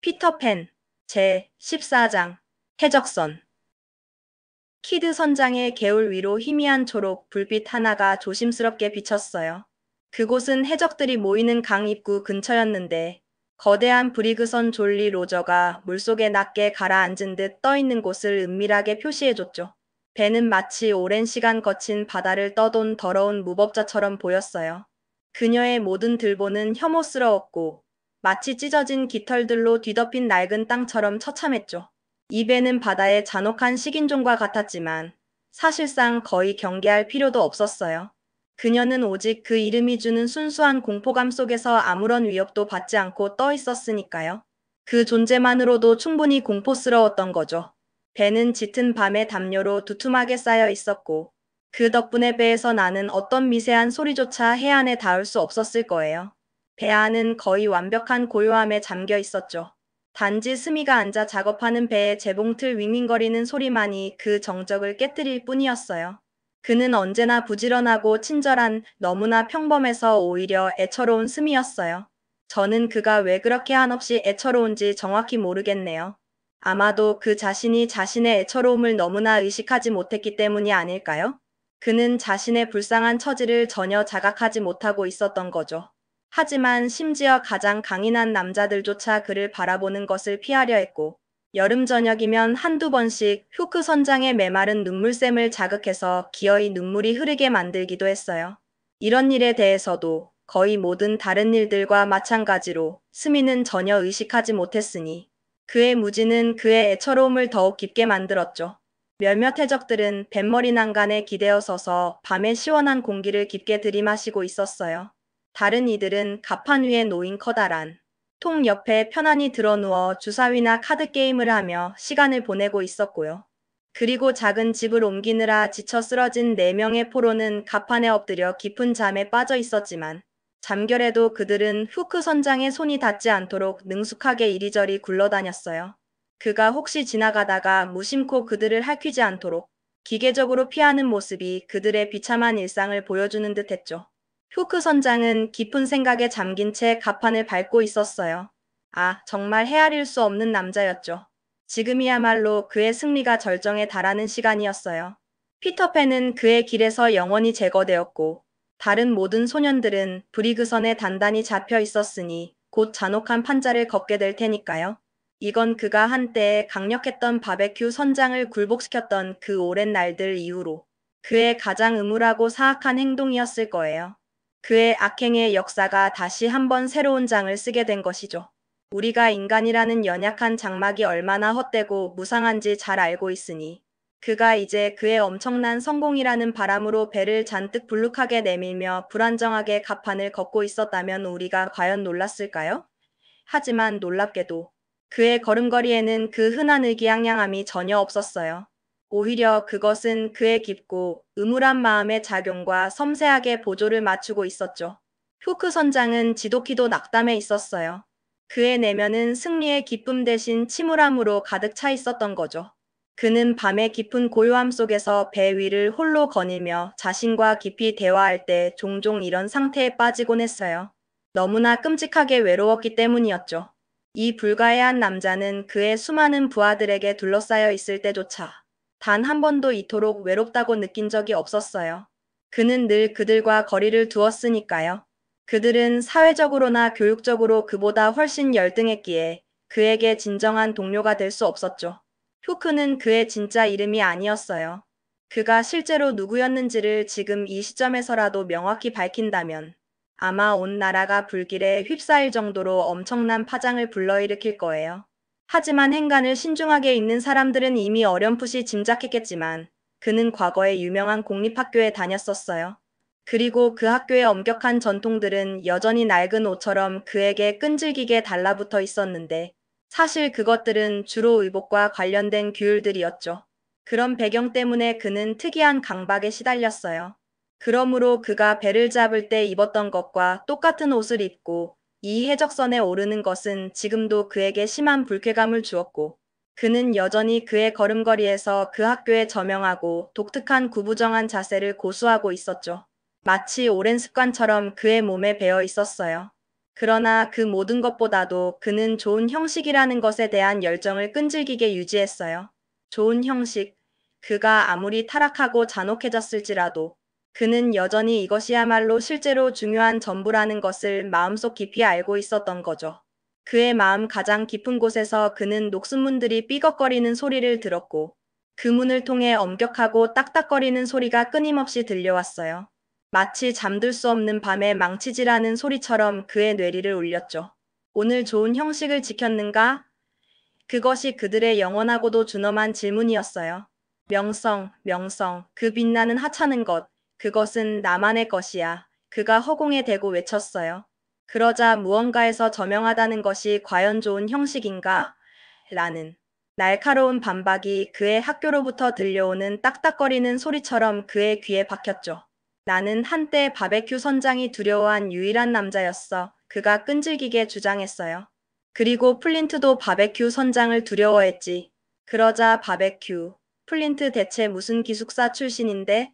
피터팬 제 14장 해적선 키드 선장의 개울 위로 희미한 초록 불빛 하나가 조심스럽게 비쳤어요. 그곳은 해적들이 모이는 강 입구 근처였는데 거대한 브리그선 졸리 로저가 물속에 낮게 가라앉은 듯 떠있는 곳을 은밀하게 표시해줬죠. 배는 마치 오랜 시간 거친 바다를 떠돈 더러운 무법자처럼 보였어요. 그녀의 모든 들보는 혐오스러웠고 마치 찢어진 깃털들로 뒤덮인 낡은 땅처럼 처참했죠. 이 배는 바다의 잔혹한 식인종과 같았지만 사실상 거의 경계할 필요도 없었어요. 그녀는 오직 그 이름이 주는 순수한 공포감 속에서 아무런 위협도 받지 않고 떠 있었으니까요. 그 존재만으로도 충분히 공포스러웠던 거죠. 배는 짙은 밤의 담요로 두툼하게 쌓여 있었고 그 덕분에 배에서 나는 어떤 미세한 소리조차 해안에 닿을 수 없었을 거예요. 배 안은 거의 완벽한 고요함에 잠겨 있었죠. 단지 스미가 앉아 작업하는 배의 재봉틀 윙윙거리는 소리만이 그 정적을 깨뜨릴 뿐이었어요. 그는 언제나 부지런하고 친절한, 너무나 평범해서 오히려 애처로운 스미였어요. 저는 그가 왜 그렇게 한없이 애처로운지 정확히 모르겠네요. 아마도 그 자신이 자신의 애처로움을 너무나 의식하지 못했기 때문이 아닐까요? 그는 자신의 불쌍한 처지를 전혀 자각하지 못하고 있었던 거죠. 하지만 심지어 가장 강인한 남자들조차 그를 바라보는 것을 피하려 했고, 여름 저녁이면 한두 번씩 후크 선장의 메마른 눈물샘을 자극해서 기어이 눈물이 흐르게 만들기도 했어요. 이런 일에 대해서도 거의 모든 다른 일들과 마찬가지로 스미는 전혀 의식하지 못했으니 그의 무지는 그의 애처로움을 더욱 깊게 만들었죠. 몇몇 해적들은 뱃머리 난간에 기대어 서서 밤의 시원한 공기를 깊게 들이마시고 있었어요. 다른 이들은 갑판 위에 놓인 커다란 통 옆에 편안히 드러누워 주사위나 카드게임을 하며 시간을 보내고 있었고요. 그리고 작은 집을 옮기느라 지쳐 쓰러진 4명의 포로는 갑판에 엎드려 깊은 잠에 빠져 있었지만 잠결에도 그들은 후크 선장의 손이 닿지 않도록 능숙하게 이리저리 굴러다녔어요. 그가 혹시 지나가다가 무심코 그들을 할퀴지 않도록 기계적으로 피하는 모습이 그들의 비참한 일상을 보여주는 듯했죠. 후크 선장은 깊은 생각에 잠긴 채 갑판을 밟고 있었어요. 아, 정말 헤아릴 수 없는 남자였죠. 지금이야말로 그의 승리가 절정에 달하는 시간이었어요. 피터팬은 그의 길에서 영원히 제거되었고 다른 모든 소년들은 브리그선에 단단히 잡혀 있었으니 곧 잔혹한 판자를 걷게 될 테니까요. 이건 그가 한때 강력했던 바베큐 선장을 굴복시켰던 그 오랜 날들 이후로 그의 가장 음울하고 사악한 행동이었을 거예요. 그의 악행의 역사가 다시 한번 새로운 장을 쓰게 된 것이죠. 우리가 인간이라는 연약한 장막이 얼마나 헛되고 무상한지 잘 알고 있으니 그가 이제 그의 엄청난 성공이라는 바람으로 배를 잔뜩 불룩하게 내밀며 불안정하게 갑판을 걷고 있었다면 우리가 과연 놀랐을까요? 하지만 놀랍게도 그의 걸음걸이에는 그 흔한 의기양양함이 전혀 없었어요. 오히려 그것은 그의 깊고 음울한 마음의 작용과 섬세하게 보조를 맞추고 있었죠. 후크 선장은 지독히도 낙담해 있었어요. 그의 내면은 승리의 기쁨 대신 침울함으로 가득 차 있었던 거죠. 그는 밤의 깊은 고요함 속에서 배 위를 홀로 거닐며 자신과 깊이 대화할 때 종종 이런 상태에 빠지곤 했어요. 너무나 끔찍하게 외로웠기 때문이었죠. 이 불가해한 남자는 그의 수많은 부하들에게 둘러싸여 있을 때조차 단 한 번도 이토록 외롭다고 느낀 적이 없었어요. 그는 늘 그들과 거리를 두었으니까요. 그들은 사회적으로나 교육적으로 그보다 훨씬 열등했기에 그에게 진정한 동료가 될 수 없었죠. 후크는 그의 진짜 이름이 아니었어요. 그가 실제로 누구였는지를 지금 이 시점에서라도 명확히 밝힌다면 아마 온 나라가 불길에 휩싸일 정도로 엄청난 파장을 불러일으킬 거예요. 하지만 행간을 신중하게 읽는 사람들은 이미 어렴풋이 짐작했겠지만 그는 과거에 유명한 공립학교에 다녔었어요. 그리고 그 학교의 엄격한 전통들은 여전히 낡은 옷처럼 그에게 끈질기게 달라붙어 있었는데 사실 그것들은 주로 의복과 관련된 규율들이었죠. 그런 배경 때문에 그는 특이한 강박에 시달렸어요. 그러므로 그가 배를 잡을 때 입었던 것과 똑같은 옷을 입고 이 해적선에 오르는 것은 지금도 그에게 심한 불쾌감을 주었고 그는 여전히 그의 걸음걸이에서 그 학교의 저명하고 독특한 구부정한 자세를 고수하고 있었죠. 마치 오랜 습관처럼 그의 몸에 배어 있었어요. 그러나 그 모든 것보다도 그는 좋은 형식이라는 것에 대한 열정을 끈질기게 유지했어요. 좋은 형식. 그가 아무리 타락하고 잔혹해졌을지라도 그는 여전히 이것이야말로 실제로 중요한 전부라는 것을 마음속 깊이 알고 있었던 거죠. 그의 마음 가장 깊은 곳에서 그는 녹슨문들이 삐걱거리는 소리를 들었고 그 문을 통해 엄격하고 딱딱거리는 소리가 끊임없이 들려왔어요. 마치 잠들 수 없는 밤에 망치질하는 소리처럼 그의 뇌리를 울렸죠. 오늘 좋은 형식을 지켰는가? 그것이 그들의 영원하고도 준엄한 질문이었어요. 명성, 명성, 그 빛나는 하찮은 것, 그것은 나만의 것이야. 그가 허공에 대고 외쳤어요. 그러자 무언가에서 저명하다는 것이 과연 좋은 형식인가? 라는 날카로운 반박이 그의 학교로부터 들려오는 딱딱거리는 소리처럼 그의 귀에 박혔죠. 나는 한때 바베큐 선장이 두려워한 유일한 남자였어. 그가 끈질기게 주장했어요. 그리고 플린트도 바베큐 선장을 두려워했지. 그러자 바베큐, 플린트 대체 무슨 기숙사 출신인데?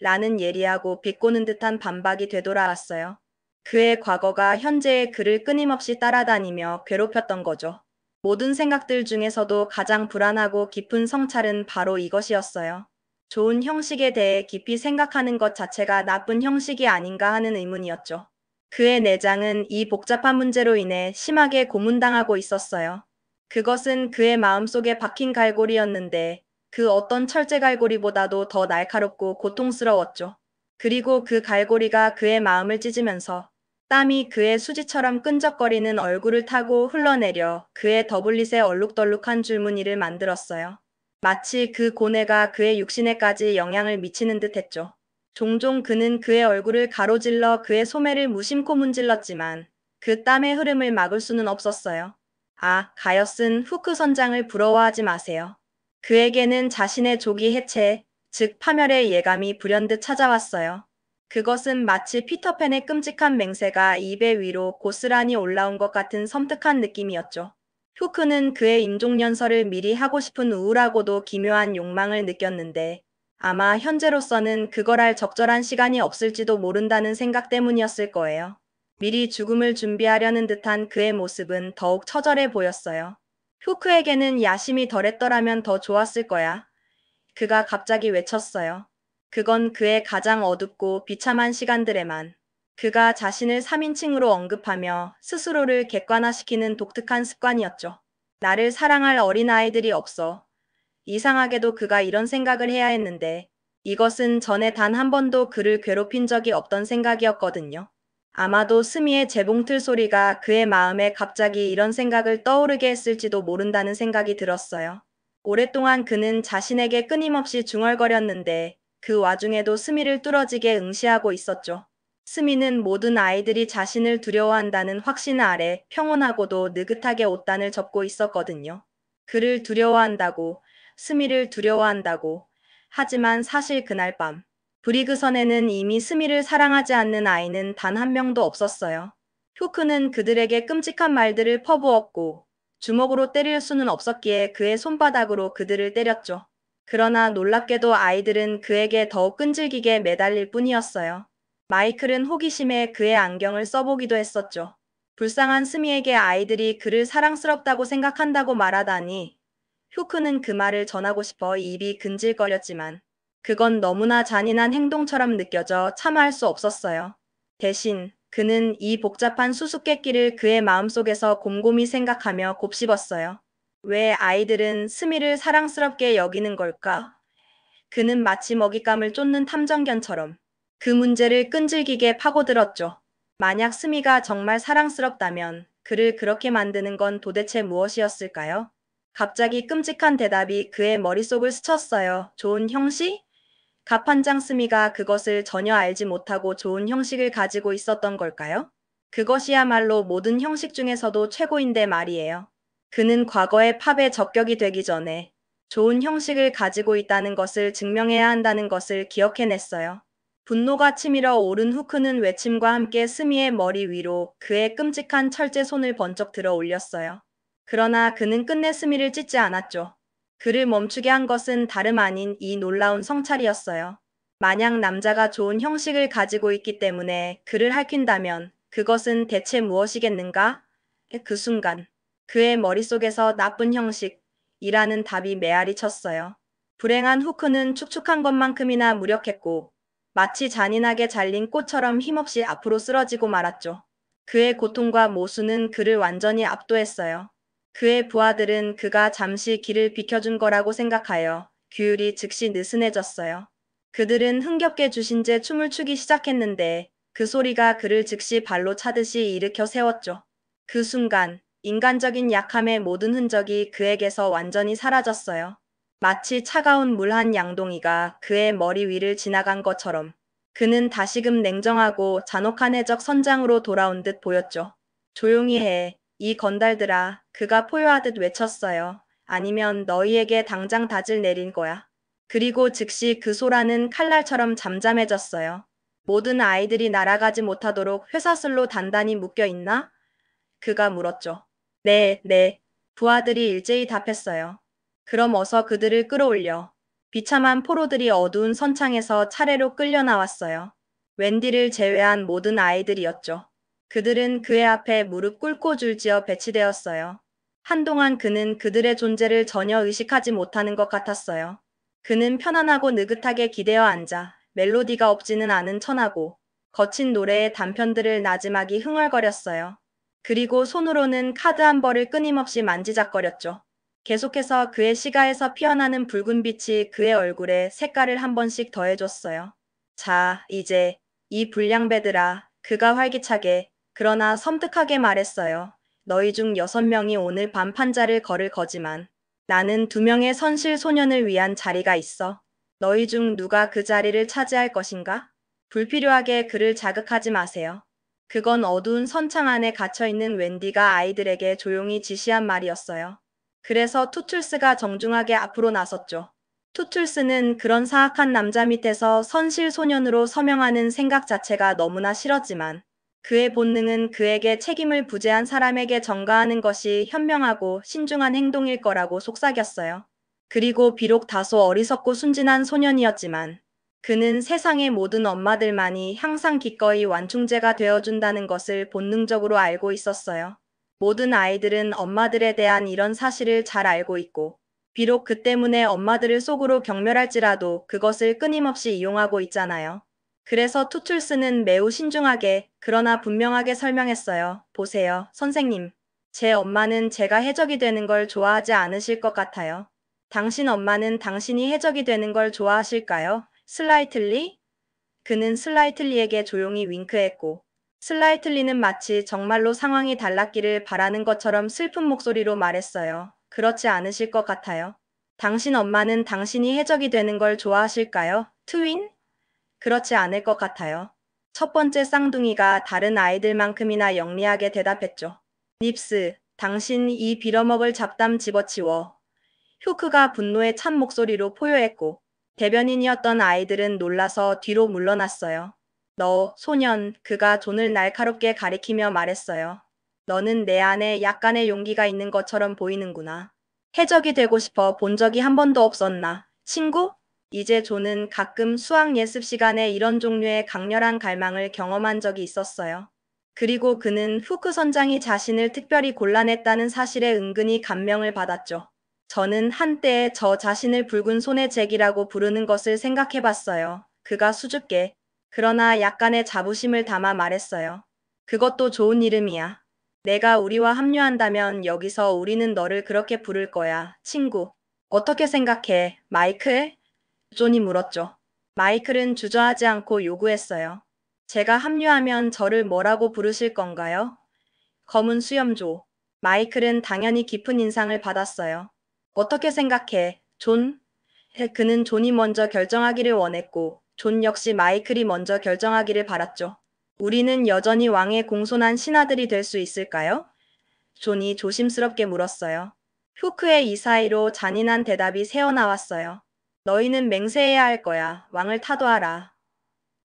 라는 예리하고 비꼬는 듯한 반박이 되돌아왔어요. 그의 과거가 현재의 그를 끊임없이 따라다니며 괴롭혔던 거죠. 모든 생각들 중에서도 가장 불안하고 깊은 성찰은 바로 이것이었어요. 좋은 형식에 대해 깊이 생각하는 것 자체가 나쁜 형식이 아닌가 하는 의문이었죠. 그의 내장은 이 복잡한 문제로 인해 심하게 고문당하고 있었어요. 그것은 그의 마음속에 박힌 갈고리였는데 그 어떤 철제 갈고리보다도 더 날카롭고 고통스러웠죠. 그리고 그 갈고리가 그의 마음을 찢으면서 땀이 그의 수지처럼 끈적거리는 얼굴을 타고 흘러내려 그의 더블릿의 얼룩덜룩한 줄무늬를 만들었어요. 마치 그 고뇌가 그의 육신에까지 영향을 미치는 듯 했죠. 종종 그는 그의 얼굴을 가로질러 그의 소매를 무심코 문질렀지만 그 땀의 흐름을 막을 수는 없었어요. 아, 가엾은 후크 선장을 부러워하지 마세요. 그에게는 자신의 조기 해체, 즉 파멸의 예감이 불현듯 찾아왔어요. 그것은 마치 피터팬의 끔찍한 맹세가 입의 위로 고스란히 올라온 것 같은 섬뜩한 느낌이었죠. 후크는 그의 임종연설을 미리 하고 싶은 우울하고도 기묘한 욕망을 느꼈는데 아마 현재로서는 그걸 할 적절한 시간이 없을지도 모른다는 생각 때문이었을 거예요. 미리 죽음을 준비하려는 듯한 그의 모습은 더욱 처절해 보였어요. 후크에게는 야심이 덜했더라면 더 좋았을 거야. 그가 갑자기 외쳤어요. 그건 그의 가장 어둡고 비참한 시간들에만 그가 자신을 3인칭으로 언급하며 스스로를 객관화시키는 독특한 습관이었죠. 나를 사랑할 어린아이들이 없어. 이상하게도 그가 이런 생각을 해야 했는데 이것은 전에 단 한 번도 그를 괴롭힌 적이 없던 생각이었거든요. 아마도 스미의 재봉틀 소리가 그의 마음에 갑자기 이런 생각을 떠오르게 했을지도 모른다는 생각이 들었어요. 오랫동안 그는 자신에게 끊임없이 중얼거렸는데 그 와중에도 스미를 뚫어지게 응시하고 있었죠. 스미는 모든 아이들이 자신을 두려워한다는 확신 아래 평온하고도 느긋하게 옷단을 접고 있었거든요. 그를 두려워한다고, 스미를 두려워한다고. 하지만 사실 그날 밤 브리그선에는 이미 스미를 사랑하지 않는 아이는 단 한 명도 없었어요. 후크는 그들에게 끔찍한 말들을 퍼부었고 주먹으로 때릴 수는 없었기에 그의 손바닥으로 그들을 때렸죠. 그러나 놀랍게도 아이들은 그에게 더욱 끈질기게 매달릴 뿐이었어요. 마이클은 호기심에 그의 안경을 써보기도 했었죠. 불쌍한 스미에게 아이들이 그를 사랑스럽다고 생각한다고 말하다니. 후크는 그 말을 전하고 싶어 입이 근질거렸지만 그건 너무나 잔인한 행동처럼 느껴져 참아할 수 없었어요. 대신 그는 이 복잡한 수수께끼를 그의 마음속에서 곰곰이 생각하며 곱씹었어요. 왜 아이들은 스미를 사랑스럽게 여기는 걸까? 그는 마치 먹잇감을 쫓는 탐정견처럼 그 문제를 끈질기게 파고들었죠. 만약 스미가 정말 사랑스럽다면 그를 그렇게 만드는 건 도대체 무엇이었을까요? 갑자기 끔찍한 대답이 그의 머릿속을 스쳤어요. 좋은 형식? 갑판장 스미가 그것을 전혀 알지 못하고 좋은 형식을 가지고 있었던 걸까요? 그것이야말로 모든 형식 중에서도 최고인데 말이에요. 그는 과거의 팝의 적격이 되기 전에 좋은 형식을 가지고 있다는 것을 증명해야 한다는 것을 기억해냈어요. 분노가 치밀어 오른 후크는 외침과 함께 스미의 머리 위로 그의 끔찍한 철제 손을 번쩍 들어 올렸어요. 그러나 그는 끝내 스미를 찢지 않았죠. 그를 멈추게 한 것은 다름 아닌 이 놀라운 성찰이었어요. 만약 남자가 좋은 형식을 가지고 있기 때문에 그를 할킨다면 그것은 대체 무엇이겠는가? 그 순간 그의 머릿속에서 나쁜 형식이라는 답이 메아리 쳤어요. 불행한 후크는 축축한 것만큼이나 무력했고 마치 잔인하게 잘린 꽃처럼 힘없이 앞으로 쓰러지고 말았죠. 그의 고통과 모순은 그를 완전히 압도했어요. 그의 부하들은 그가 잠시 길을 비켜준 거라고 생각하여 규율이 즉시 느슨해졌어요. 그들은 흥겹게 주신 채 춤을 추기 시작했는데 그 소리가 그를 즉시 발로 차듯이 일으켜 세웠죠. 그 순간 인간적인 약함의 모든 흔적이 그에게서 완전히 사라졌어요. 마치 차가운 물 한 양동이가 그의 머리 위를 지나간 것처럼 그는 다시금 냉정하고 잔혹한 해적 선장으로 돌아온 듯 보였죠. 조용히 해, 이 건달들아, 그가 포효하듯 외쳤어요. 아니면 너희에게 당장 닷을 내릴 거야. 그리고 즉시 그 소라는 칼날처럼 잠잠해졌어요. 모든 아이들이 날아가지 못하도록 회사슬로 단단히 묶여 있나? 그가 물었죠. 네, 네. 부하들이 일제히 답했어요. 그럼 어서 그들을 끌어올려. 비참한 포로들이 어두운 선창에서 차례로 끌려 나왔어요. 웬디를 제외한 모든 아이들이었죠. 그들은 그의 앞에 무릎 꿇고 줄지어 배치되었어요. 한동안 그는 그들의 존재를 전혀 의식하지 못하는 것 같았어요. 그는 편안하고 느긋하게 기대어 앉아 멜로디가 없지는 않은 천하고 거친 노래의 단편들을 나지막이 흥얼거렸어요. 그리고 손으로는 카드 한 벌을 끊임없이 만지작거렸죠. 계속해서 그의 시가에서 피어나는 붉은 빛이 그의 얼굴에 색깔을 한 번씩 더해줬어요. 자, 이제 이 불량배들아, 그가 활기차게 그러나 섬뜩하게 말했어요. 너희 중 6명이 오늘 밤 판자를 걸을 거지만 나는 2명의 선실 소년을 위한 자리가 있어. 너희 중 누가 그 자리를 차지할 것인가? 불필요하게 그를 자극하지 마세요. 그건 어두운 선창 안에 갇혀있는 웬디가 아이들에게 조용히 지시한 말이었어요. 그래서 투툴스가 정중하게 앞으로 나섰죠. 투툴스는 그런 사악한 남자 밑에서 선실 소년으로 서명하는 생각 자체가 너무나 싫었지만 그의 본능은 그에게 책임을 부재한 사람에게 전가하는 것이 현명하고 신중한 행동일 거라고 속삭였어요. 그리고 비록 다소 어리석고 순진한 소년이었지만 그는 세상의 모든 엄마들만이 항상 기꺼이 완충제가 되어준다는 것을 본능적으로 알고 있었어요. 모든 아이들은 엄마들에 대한 이런 사실을 잘 알고 있고 비록 그 때문에 엄마들을 속으로 경멸할지라도 그것을 끊임없이 이용하고 있잖아요. 그래서 투툴스는 매우 신중하게 그러나 분명하게 설명했어요. 보세요, 선생님. 제 엄마는 제가 해적이 되는 걸 좋아하지 않으실 것 같아요. 당신 엄마는 당신이 해적이 되는 걸 좋아하실까요? 슬라이틀리? 그는 슬라이틀리에게 조용히 윙크했고 슬라이틀리는 마치 정말로 상황이 달랐기를 바라는 것처럼 슬픈 목소리로 말했어요. 그렇지 않으실 것 같아요. 당신 엄마는 당신이 해적이 되는 걸 좋아하실까요? 트윈? 그렇지 않을 것 같아요. 첫 번째 쌍둥이가 다른 아이들만큼이나 영리하게 대답했죠. 닙스, 당신 이 빌어먹을 잡담 집어치워. 휴크가 분노에 찬 목소리로 포효했고 대변인이었던 아이들은 놀라서 뒤로 물러났어요. 너, 소년, 그가 존을 날카롭게 가리키며 말했어요. 너는 내 안에 약간의 용기가 있는 것처럼 보이는구나. 해적이 되고 싶어 본 적이 한 번도 없었나, 친구? 이제 존은 가끔 수학 예습 시간에 이런 종류의 강렬한 갈망을 경험한 적이 있었어요. 그리고 그는 후크 선장이 자신을 특별히 골라냈다는 사실에 은근히 감명을 받았죠. 저는 한때 저 자신을 붉은 손의 잭이라고 부르는 것을 생각해봤어요. 그가 수줍게 그러나 약간의 자부심을 담아 말했어요. 그것도 좋은 이름이야. 내가 우리와 합류한다면 여기서 우리는 너를 그렇게 부를 거야, 친구. 어떻게 생각해, 마이클? 존이 물었죠. 마이클은 주저하지 않고 요구했어요. 제가 합류하면 저를 뭐라고 부르실 건가요? 검은 수염조. 마이클은 당연히 깊은 인상을 받았어요. 어떻게 생각해, 존? 그는 존이 먼저 결정하기를 원했고 존 역시 마이클이 먼저 결정하기를 바랐죠. 우리는 여전히 왕의 공손한 신하들이 될 수 있을까요? 존이 조심스럽게 물었어요. 후크의 이 사이로 잔인한 대답이 새어나왔어요. 너희는 맹세해야 할 거야. 왕을 타도하라.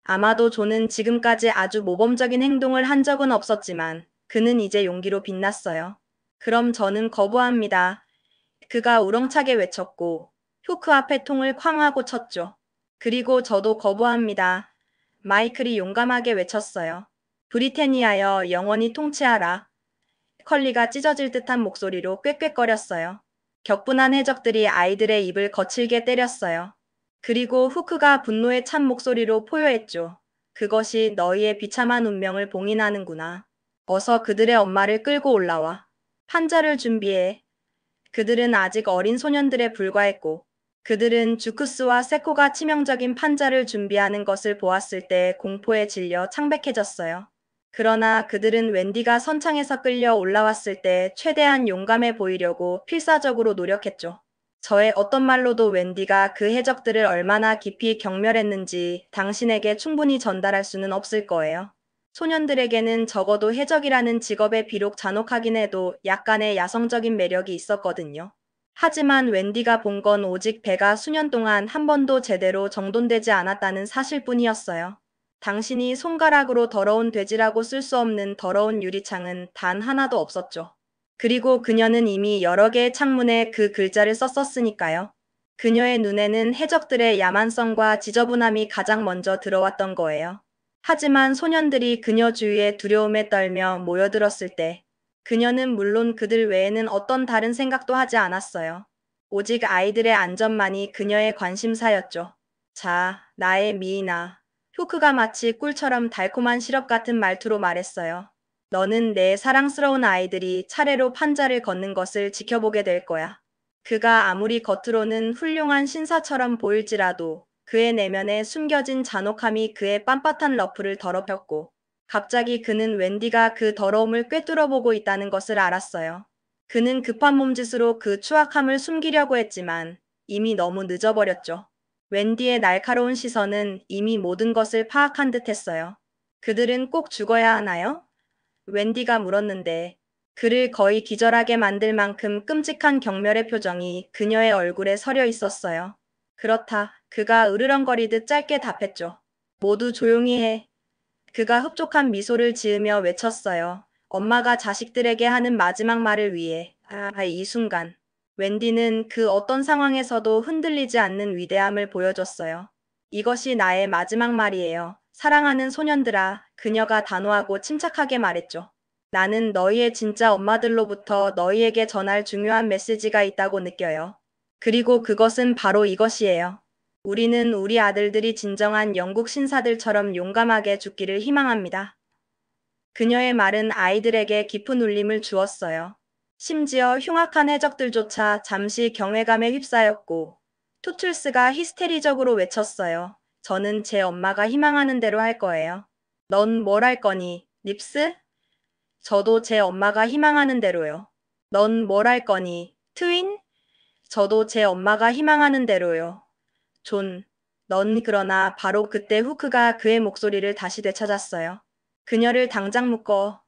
아마도 존은 지금까지 아주 모범적인 행동을 한 적은 없었지만 그는 이제 용기로 빛났어요. 그럼 저는 거부합니다. 그가 우렁차게 외쳤고 후크 앞에 통을 쾅 하고 쳤죠. 그리고 저도 거부합니다. 마이클이 용감하게 외쳤어요. 브리테니아여 영원히 통치하라. 컬리가 찢어질 듯한 목소리로 꾀꾀거렸어요. 격분한 해적들이 아이들의 입을 거칠게 때렸어요. 그리고 후크가 분노에 찬 목소리로 포효했죠. 그것이 너희의 비참한 운명을 봉인하는구나. 어서 그들의 엄마를 끌고 올라와. 판자를 준비해. 그들은 아직 어린 소년들에 불과했고 그들은 주크스와 세코가 치명적인 판자를 준비하는 것을 보았을 때 공포에 질려 창백해졌어요. 그러나 그들은 웬디가 선창에서 끌려 올라왔을 때 최대한 용감해 보이려고 필사적으로 노력했죠. 저의 어떤 말로도 웬디가 그 해적들을 얼마나 깊이 경멸했는지 당신에게 충분히 전달할 수는 없을 거예요. 소년들에게는 적어도 해적이라는 직업에 비록 잔혹하긴 해도 약간의 야성적인 매력이 있었거든요. 하지만 웬디가 본 건 오직 배가 수년 동안 한 번도 제대로 정돈되지 않았다는 사실뿐이었어요. 당신이 손가락으로 더러운 돼지라고 쓸 수 없는 더러운 유리창은 단 하나도 없었죠. 그리고 그녀는 이미 여러 개의 창문에 그 글자를 썼었으니까요. 그녀의 눈에는 해적들의 야만성과 지저분함이 가장 먼저 들어왔던 거예요. 하지만 소년들이 그녀 주위에 두려움에 떨며 모여들었을 때 그녀는 물론 그들 외에는 어떤 다른 생각도 하지 않았어요. 오직 아이들의 안전만이 그녀의 관심사였죠. 자, 나의 미인아. 후크가 마치 꿀처럼 달콤한 시럽 같은 말투로 말했어요. 너는 내 사랑스러운 아이들이 차례로 판자를 걷는 것을 지켜보게 될 거야. 그가 아무리 겉으로는 훌륭한 신사처럼 보일지라도 그의 내면에 숨겨진 잔혹함이 그의 빳빳한 러프를 더럽혔고 갑자기 그는 웬디가 그 더러움을 꿰뚫어보고 있다는 것을 알았어요. 그는 급한 몸짓으로 그 추악함을 숨기려고 했지만 이미 너무 늦어버렸죠. 웬디의 날카로운 시선은 이미 모든 것을 파악한 듯 했어요. 그들은 꼭 죽어야 하나요? 웬디가 물었는데 그를 거의 기절하게 만들 만큼 끔찍한 경멸의 표정이 그녀의 얼굴에 서려 있었어요. 그렇다. 그가 으르렁거리듯 짧게 답했죠. 모두 조용히 해. 그가 흡족한 미소를 지으며 외쳤어요. 엄마가 자식들에게 하는 마지막 말을 위해. 이 순간. 웬디는 그 어떤 상황에서도 흔들리지 않는 위대함을 보여줬어요. 이것이 나의 마지막 말이에요. 사랑하는 소년들아, 그녀가 단호하고 침착하게 말했죠. 나는 너희의 진짜 엄마들로부터 너희에게 전할 중요한 메시지가 있다고 느껴요. 그리고 그것은 바로 이것이에요. 우리는 우리 아들들이 진정한 영국 신사들처럼 용감하게 죽기를 희망합니다. 그녀의 말은 아이들에게 깊은 울림을 주었어요. 심지어 흉악한 해적들조차 잠시 경외감에 휩싸였고 투툴스가 히스테리적으로 외쳤어요. 저는 제 엄마가 희망하는 대로 할 거예요. 넌 뭘 할 거니, 립스? 저도 제 엄마가 희망하는 대로요. 넌 뭘 할 거니, 트윈? 저도 제 엄마가 희망하는 대로요. 존, 넌 그러나 바로 그때 후크가 그의 목소리를 다시 되찾았어요. 그녀를 당장 묶어.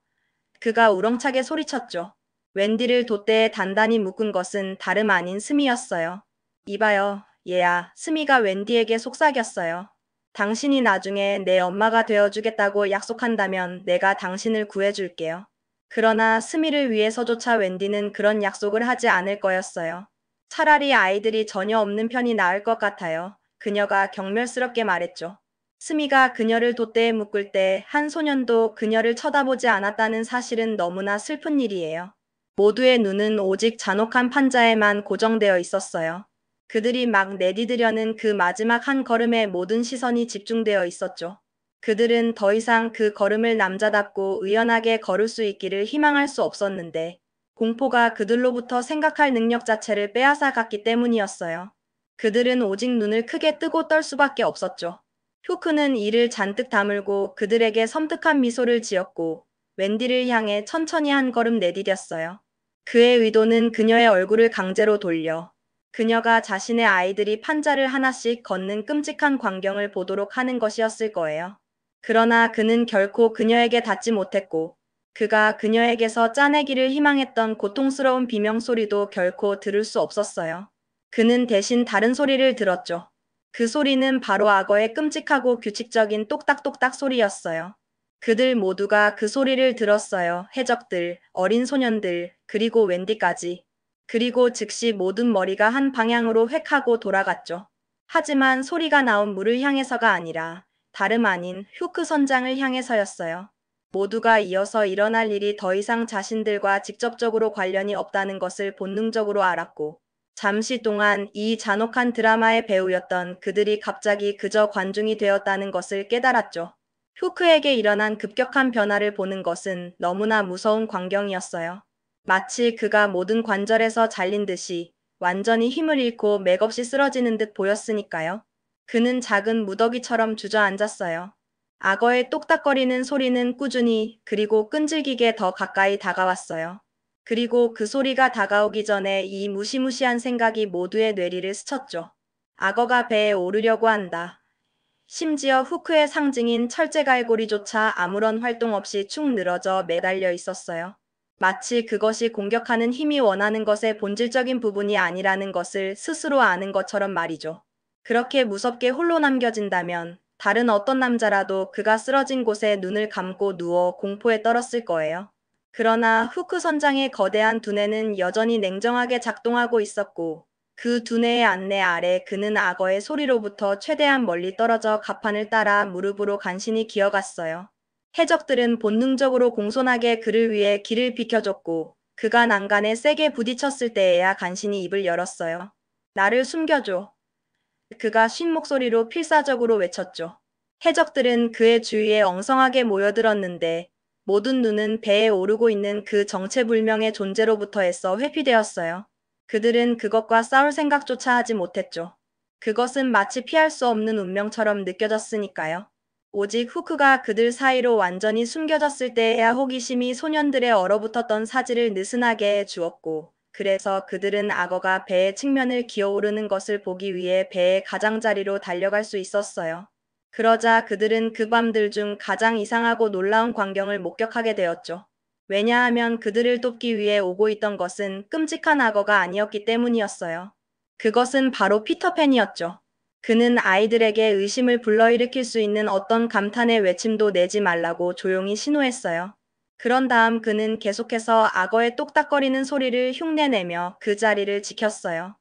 그가 우렁차게 소리쳤죠. 웬디를 돛대에 단단히 묶은 것은 다름 아닌 스미였어요. 이봐요, 얘야. 스미가 웬디에게 속삭였어요. 당신이 나중에 내 엄마가 되어주겠다고 약속한다면 내가 당신을 구해줄게요. 그러나 스미를 위해서조차 웬디는 그런 약속을 하지 않을 거였어요. 차라리 아이들이 전혀 없는 편이 나을 것 같아요. 그녀가 경멸스럽게 말했죠. 스미가 그녀를 돛대에 묶을 때 한 소년도 그녀를 쳐다보지 않았다는 사실은 너무나 슬픈 일이에요. 모두의 눈은 오직 잔혹한 판자에만 고정되어 있었어요. 그들이 막 내디디려는 그 마지막 한 걸음에 모든 시선이 집중되어 있었죠. 그들은 더 이상 그 걸음을 남자답고 의연하게 걸을 수 있기를 희망할 수 없었는데 공포가 그들로부터 생각할 능력 자체를 빼앗아 갔기 때문이었어요. 그들은 오직 눈을 크게 뜨고 떨 수밖에 없었죠. 후크는 이를 잔뜩 다물고 그들에게 섬뜩한 미소를 지었고 웬디를 향해 천천히 한 걸음 내디뎠어요. 그의 의도는 그녀의 얼굴을 강제로 돌려 그녀가 자신의 아이들이 판자를 하나씩 걷는 끔찍한 광경을 보도록 하는 것이었을 거예요. 그러나 그는 결코 그녀에게 닿지 못했고 그가 그녀에게서 짜내기를 희망했던 고통스러운 비명소리도 결코 들을 수 없었어요. 그는 대신 다른 소리를 들었죠. 그 소리는 바로 악어의 끔찍하고 규칙적인 똑딱똑딱 소리였어요. 그들 모두가 그 소리를 들었어요. 해적들, 어린 소년들, 그리고 웬디까지. 그리고 즉시 모든 머리가 한 방향으로 획 하고 돌아갔죠. 하지만 소리가 나온 물을 향해서가 아니라 다름 아닌 후크 선장을 향해서였어요. 모두가 이어서 일어날 일이 더 이상 자신들과 직접적으로 관련이 없다는 것을 본능적으로 알았고, 잠시 동안 이 잔혹한 드라마의 배우였던 그들이 갑자기 그저 관중이 되었다는 것을 깨달았죠. 후크에게 일어난 급격한 변화를 보는 것은 너무나 무서운 광경이었어요. 마치 그가 모든 관절에서 잘린 듯이 완전히 힘을 잃고 맥없이 쓰러지는 듯 보였으니까요. 그는 작은 무더기처럼 주저앉았어요. 악어의 똑딱거리는 소리는 꾸준히 그리고 끈질기게 더 가까이 다가왔어요. 그리고 그 소리가 다가오기 전에 이 무시무시한 생각이 모두의 뇌리를 스쳤죠. 악어가 배에 오르려고 한다. 심지어 후크의 상징인 철제갈고리조차 아무런 활동 없이 축 늘어져 매달려 있었어요. 마치 그것이 공격하는 힘이 원하는 것의 본질적인 부분이 아니라는 것을 스스로 아는 것처럼 말이죠. 그렇게 무섭게 홀로 남겨진다면 다른 어떤 남자라도 그가 쓰러진 곳에 눈을 감고 누워 공포에 떨었을 거예요. 그러나 후크 선장의 거대한 두뇌는 여전히 냉정하게 작동하고 있었고, 그 두뇌의 안내 아래 그는 악어의 소리로부터 최대한 멀리 떨어져 갑판을 따라 무릎으로 간신히 기어갔어요. 해적들은 본능적으로 공손하게 그를 위해 길을 비켜줬고, 그가 난간에 세게 부딪혔을 때에야 간신히 입을 열었어요. 나를 숨겨줘. 그가 쉰 목소리로 필사적으로 외쳤죠. 해적들은 그의 주위에 엉성하게 모여들었는데 모든 눈은 배에 오르고 있는 그 정체불명의 존재로부터 애써 회피되었어요. 그들은 그것과 싸울 생각조차 하지 못했죠. 그것은 마치 피할 수 없는 운명처럼 느껴졌으니까요. 오직 후크가 그들 사이로 완전히 숨겨졌을 때에야 호기심이 소년들의 얼어붙었던 사지를 느슨하게 해주었고, 그래서 그들은 악어가 배의 측면을 기어오르는 것을 보기 위해 배의 가장자리로 달려갈 수 있었어요. 그러자 그들은 그 밤들 중 가장 이상하고 놀라운 광경을 목격하게 되었죠. 왜냐하면 그들을 돕기 위해 오고 있던 것은 끔찍한 악어가 아니었기 때문이었어요. 그것은 바로 피터팬이었죠. 그는 아이들에게 의심을 불러일으킬 수 있는 어떤 감탄의 외침도 내지 말라고 조용히 신호했어요. 그런 다음 그는 계속해서 악어의 똑딱거리는 소리를 흉내내며 그 자리를 지켰어요.